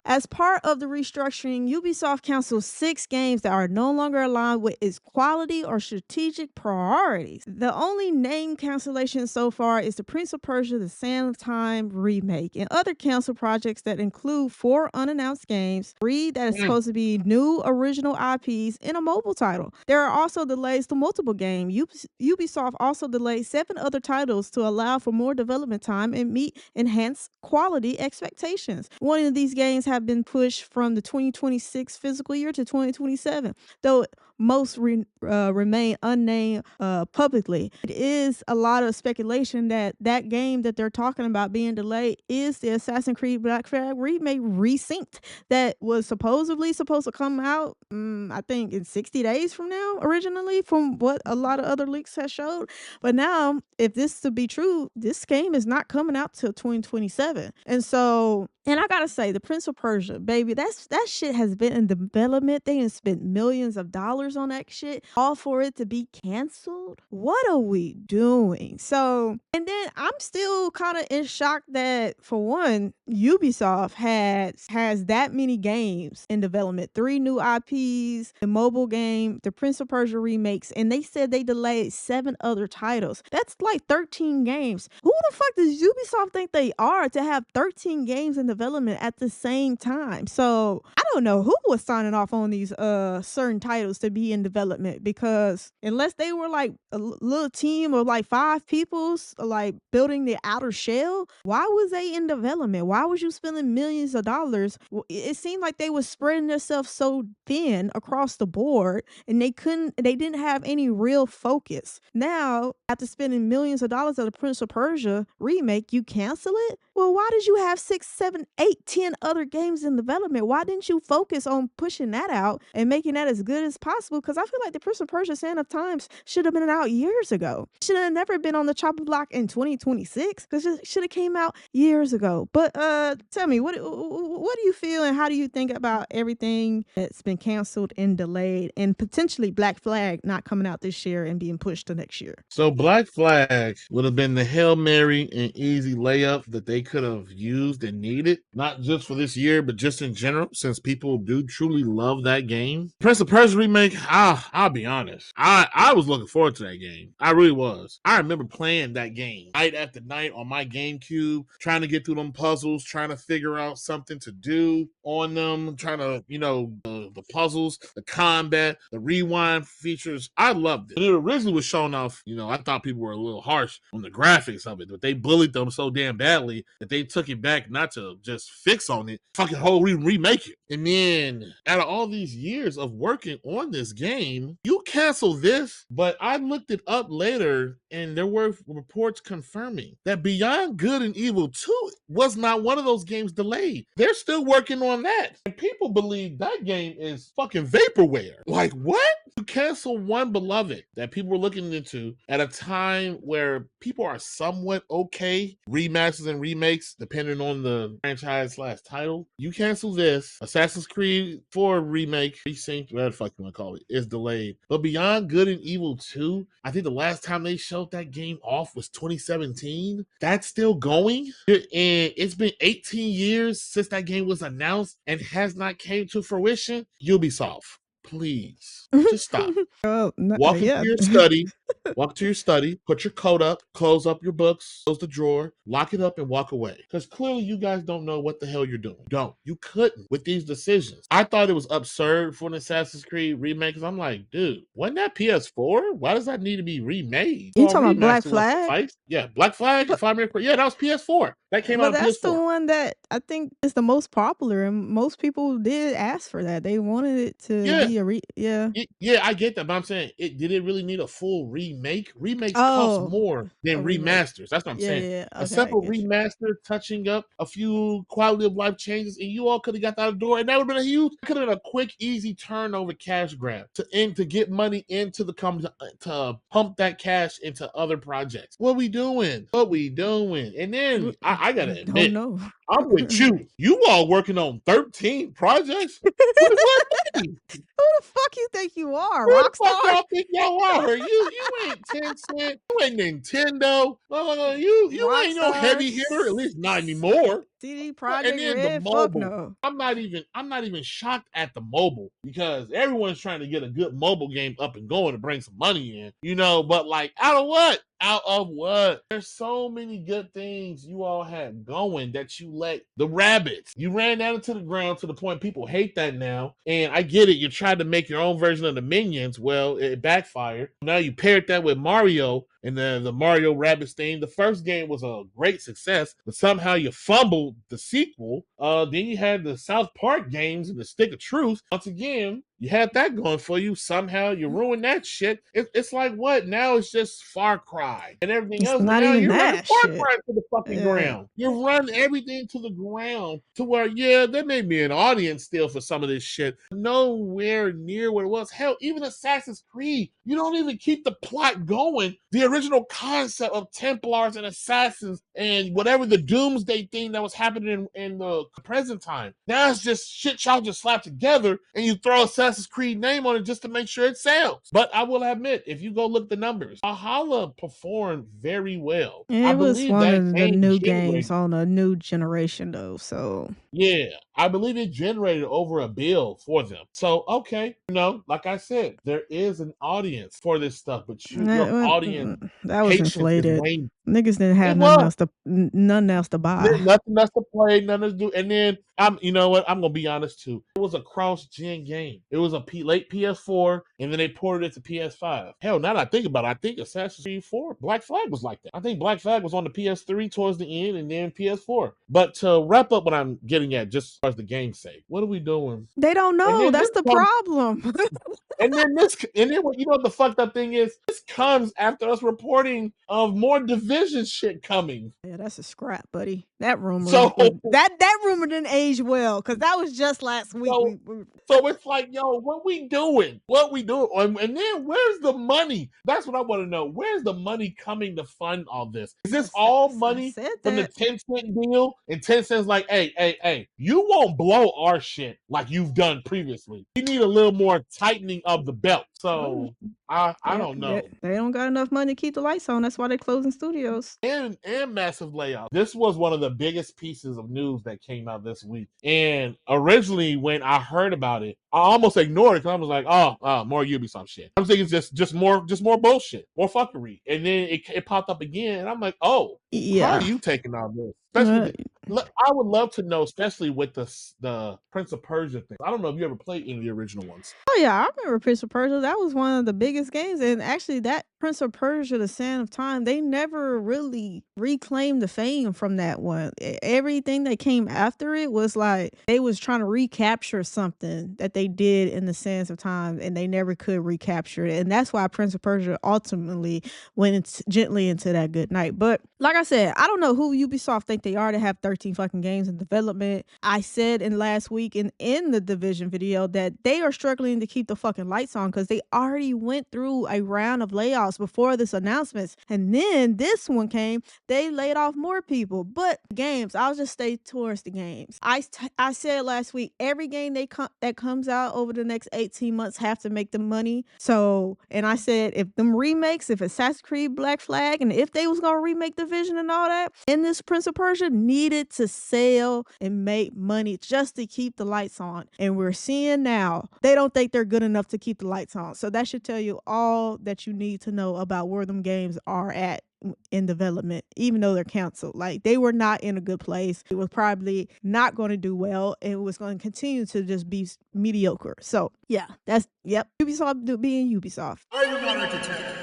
As part of the restructuring, Ubisoft canceled 6 games that are no longer aligned with its quality or strategic priorities. The only named cancellation so far is the Prince of Persia: The Sands of Time remake, and other canceled projects that include 4 unannounced games, 3 that is supposed to be new original IPs, and a mobile title. There are also delays to multiple games. Ubisoft also delayed 7 other titles to allow for more development time and meet enhanced quality expectations. One of these games have been pushed from the 2026 fiscal year to 2027, though most remain unnamed publicly. It is a lot of speculation that that game that they're talking about being delayed is the Assassin's Creed Black Flag Remake Resynced that was supposedly supposed to come out, I think, in 60 days from now, originally, from what a lot of other leaks have showed. But now, if this to be true, this game is not coming out till 2027. And so, and I gotta say, the Prince of Persia, baby, that shit has been in development. They have spent millions of dollars on that shit, all for it to be canceled. What are we doing? So, and then I'm still kind of in shock that, for one, Ubisoft has that many games in development, 3 new IPs, a mobile game, the Prince of Persia remakes, and they said they delayed 7 other titles. That's like 13 games. Who the fuck does Ubisoft think they are to have 13 games in development at the same time? So I don't know who was signing off on these certain titles to be in development, because unless they were like a little team of like 5 people like building the outer shell, why was they in development? Why was you spending millions of dollars? It seemed like they were spreading themselves so thin across the board, and they didn't have any real focus. Now, after spending millions of dollars on the Prince of Persia remake, you cancel it? Well, why did you have 6, 7, 8, 10 other games in development? Why didn't you focus on pushing that out and making that as good as possible? Because I feel like the Prince of Persia: Sands of Times should have been out years ago. Should have never been on the chopping block in 2026, because it should have came out years ago. But tell me, what do you feel, and how do you think about everything that's been canceled and delayed, and potentially Black Flag not coming out this year and being pushed to next year? So Black Flag would have been the Hail Mary and easy layup that they could have used and needed, not just for this year, but just in general, since people do truly love that game. Prince of Persia remake, I'll be honest, I was looking forward to that game. I really was. I remember playing that game night after night on my GameCube, trying to get through them puzzles, trying to figure out something to do on them, trying to, the puzzles, the combat, the rewind features. I loved it. When it originally was shown off, I thought people were a little harsh on the graphics of it, but they bullied them so damn badly that they took it back, not to just fix on it, fucking whole remake it. And then, out of all these years of working on this game, you cancel this. But I looked it up later, and there were reports confirming that Beyond Good and Evil 2 was not one of those games delayed. They're still working on that. And people believe that game is fucking vaporware. Like, what? You cancel one beloved that people were looking into at a time where people are somewhat okay remasters and remakes, depending on the franchise/title. You cancel this. Assassin's Creed 4 remake, Resynced, whatever the fuck you want to call it, is delayed. But Beyond Good and Evil 2, I think the last time they showed that game off was 2017. That's still going. And it's been 18 years since that game was announced and has not came to fruition. Ubisoft, please, just stop. Walk into your study. Walk to your study, put your coat up, close up your books, close the drawer, lock it up, and walk away. Because clearly you guys don't know what the hell you're doing. You couldn't with these decisions. I thought it was absurd for an Assassin's Creed remake, because I'm like, dude, wasn't that PS4? Why does that need to be remade? You talking about Black Flag? Yeah, Black Flag. If I remember, yeah, that was PS4. That came out on PS4. But that's the one that I think is the most popular, and most people did ask for that. They wanted it to be a Yeah, I get that, but I'm saying, did it really need a full remake? Remakes cost more than remasters. That's what I'm saying. Yeah. Okay, a simple remaster, touching up a few quality of life changes, and you all could have got out the door, and that would have been could have been a quick, easy turnover cash grab to get money into the company, to pump that cash into other projects. What we doing? And then I gotta admit, I'm with you. You all working on 13 projects? What mean? Who the fuck you think you are, Who the fuck Rockstar? y'all think y'all are? You ain't Tencent. You ain't Nintendo. You ain't no Rockstar, heavy hitter. At least not anymore. CD And Project then the Red, fuck mobile. no. I'm not even shocked at the mobile because everyone's trying to get a good mobile game up and going to bring some money in, but like out of what? Out of what? There's so many good things you all had going that you let the rabbits. You ran that into the ground to the point people hate that now. And I get it. You tried to make your own version of the Minions. Well, it backfired. Now you paired that with Mario and the Mario Rabbids thing. The first game was a great success, but somehow you fumbled the sequel. Then you had the South Park games and the Stick of Truth. Once again, you had that going for you. Somehow you ruined that shit. It's like what? Now it's just Far Cry and everything It's else. And not now even you're running that Far shit. Cry to the fucking Yeah. ground. You run everything to the ground to where, yeah, there may be an audience still for some of this shit. Nowhere near what it was. Hell, even Assassin's Creed, you don't even keep the plot going. The original concept of Templars and Assassins and whatever the doomsday thing that was happening in the present time. Now it's just shit y'all just slap together and you throw Assassin's Creed name on it just to make sure it sells. But I will admit, if you go look the numbers, Valhalla performed very well. I It was believe one that of the game new games generated, on a new generation though, so yeah, I believe it generated over $1 billion for them. So, okay, like I said, there is an audience for this stuff, but your audience that was patience is inflated. waning. Niggas didn't have It was. nothing else to buy. Nothing else to play, nothing to do. And then you know what? I'm gonna be honest too. It was a cross-gen game. It was a late PS4, and then they ported it to PS5. Hell, now that I think about it, I think Assassin's Creed 4, Black Flag was like that. I think Black Flag was on the PS3 towards the end, and then PS4. But to wrap up what I'm getting at, just as far as the game's sake, what are we doing? They don't And know. then this That's the comes problem. what the fucked up thing is? This comes after us reporting of more Division shit coming. Yeah, that's a scrap, buddy. That rumor So was that rumor didn't age well because that was just last week. So, so it's like, yo, what we doing? What we doing? And then where's the money? That's what I want to know. Where's the money coming to fund all this? Is this all I money said from the that. 10-cent deal? And 10 cents like, hey, you won't blow our shit like you've done previously. We need a little more tightening of the belt. So I don't know. They don't got enough money to keep the lights on. That's why they're closing studios. And massive layoffs. This was one of the biggest pieces of news that came out this week. And originally, when I heard about it, I almost ignored it because I was like, "Oh, more Ubisoft shit." I was thinking just more bullshit, more fuckery. And then it popped up again, and I'm like, "Oh, how are Yeah. you taking on this?" Especially, I would love to know, especially with the Prince of Persia thing. I don't know if you ever played any of the original ones. Oh yeah, I remember Prince of Persia. That was one of the biggest games, and actually, that Prince of Persia: The Sand of Time, they never really reclaimed the fame from that one. Everything that came after it was like they was trying to recapture something that they did in the Sands of Time, and they never could recapture it. And that's why Prince of Persia ultimately went gently into that good night. But like I said, I don't know who Ubisoft think they are to have 13 fucking games in development. I said in last week in the Division video that they are struggling to keep the fucking lights on because they already went through a round of layoffs before this announcements. And then this one came, they laid off more people. But games, I'll just stay towards the games. I said last week, every game that comes out over the next 18 months have to make the money. So, and I said, if them remakes, if Assassin's Creed Black Flag, and if they was going to remake Division and all that, and this Prince of Persia needed to sell and make money just to keep the lights on. And we're seeing now, they don't think they're good enough to keep the lights on. So that should tell you all that you need to know about where them games are at in development, even though they're canceled. Like, they were not in a good place. It was probably not going to do well. It was going to continue to just be mediocre. So yeah, Ubisoft being Ubisoft. Are you not entertained?